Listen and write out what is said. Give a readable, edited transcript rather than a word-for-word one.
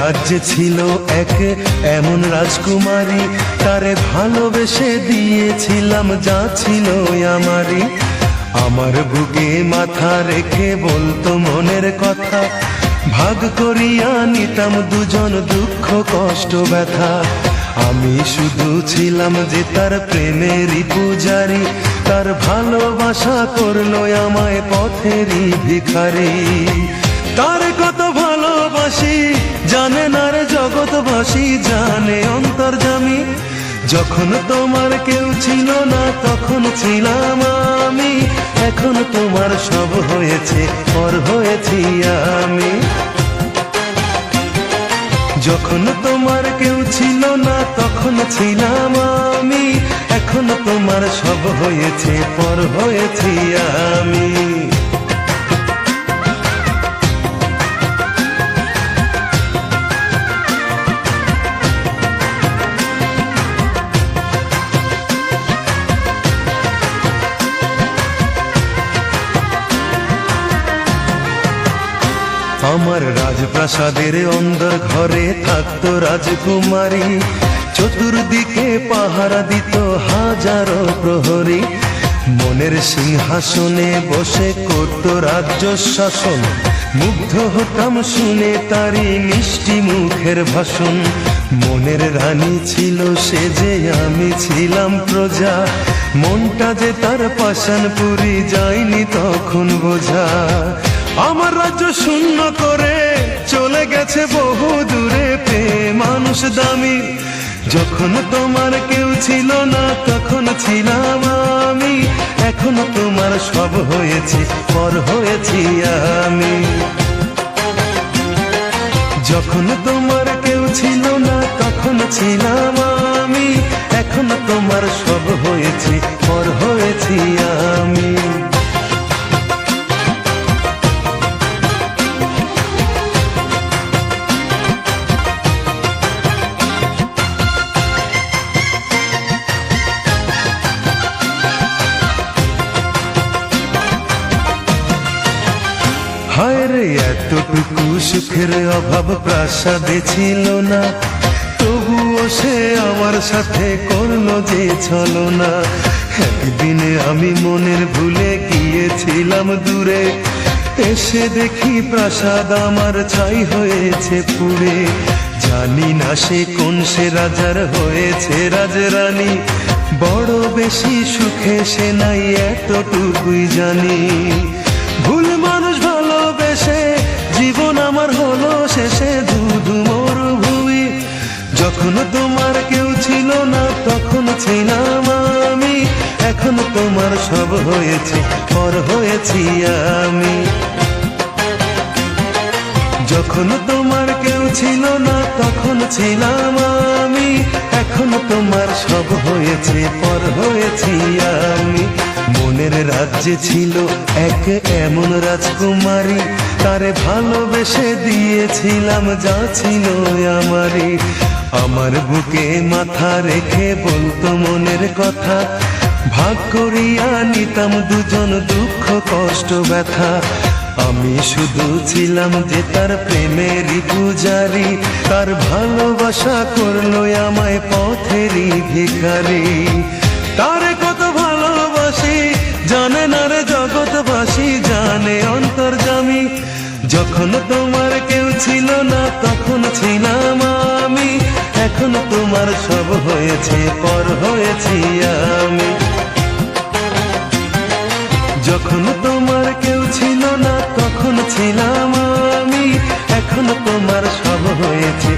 রাজ্যে ছিল এক এমন রাজকুমারী, তারে ভালোবেসে দিয়েছিলাম যা ছিল আমারই। আমার বুকে মাথা রেখে বলতো মনের কথা, ভাগ করিয়া নিতাম দুজন দুঃখ কষ্ট ব্যথা। আমি শুধু ছিলাম যে তার প্রেমেরই পূজারি, তার ভালোবাসা করলো আমায় পথেরই ভিখারি। তার কত ভালোবাসি জানে না রে জগৎবাসী, জানে অন্তর্যামী। যখন তোমার কেউ ছিল না তখন ছিলাম আমি, এখন তোমার সব হয়েছে পর হয়েছি আমি। যখন তোমার কেউ ছিল না তখন ছিলাম আমি, এখন তোমার সব হয়েছে পর হয়েছি আমি। আমার রাজপ্রাসাদের অন্দর ঘরে থাকতো রাজকুমারী, চতুর্দিকে পাহারা দিত হাজারো প্রহরী। মনের সিংহাসনে বসে করত রাজ্য শাসন, মুগ্ধ হতাম শুনে তারি মিষ্টি মুখের ভাষণ। মনের রানী ছিল সে যে আমি ছিলাম প্রজা, মনটা যে তার পাষাণপুরী যায়নি তখন বোঝা। আমার রাজ্য শূন্য করে চলে গেছে বহু দূরে, প্রেম মানুষ দামি। যখন তোমার কেউ ছিল না তখন ছিলাম আমি, এখন তোমার সব হয়েছে পর হয়েছি আমি। যখন তোমার কেউ ছিল না তখন ছিলাম আমি, এখন তোমার সব হয়েছে পর হয়েছি আমি। হায় রে এতটুকু সুখের অভাব প্রাসাদে ছিল না, তবুও সে আমার সাথে করলো যে ছলনা। একদিনে আমি মনের ভুলে গিয়েছিলাম দূরে, এসে দেখি প্রাসাদ আমার ছাই হয়েছে পুড়ে। জানি না সে কোন সে রাজার হয়েছে রাজরানী, বড় বেশি সুখে সে নাই এতটুকুই জানি। ভুল মানুষ ভালোবেসে জীবন আমার হলো শেষে ধুধু মরুভূমি। যখন তোমার কেউ ছিল না তখন ছিলাম আমি, এখন তোমার সব হয়েছে পর হয়েছি আমি। যখন তোমার কেউ ছিল না তখন ছিলাম আমি, এখন তোমার সব হয়েছে পর হয়েছি আমি। মনের রাজ্যে ছিল এক এমন রাজকুমারী, তারে ভালোবেসে দিয়েছিলাম যা ছিল আমারই। আমার বুকে মাথা রেখে বলতো মনের কথা, ভাগ করিয়া নিতাম দুজন দুঃখ কষ্ট ব্যথা। আমি শুধু ছিলাম যে তার প্রেমেরই পূজারি, তার ভালোবাসা করলো আমায় পথেরই ভিখারি। তারে কত ভালোবাসি জানে না রে জগৎবাসী, জানে অন্তর্যামী। যখন তোমার কেউ ছিল না তখন ছিলাম আমি, এখন তোমার সব হয়েছে পর হয়েছি আমি। যখন তোমার কেউ ছিল না তখন ছিলাম আমি, এখন তোমার সব হয়েছে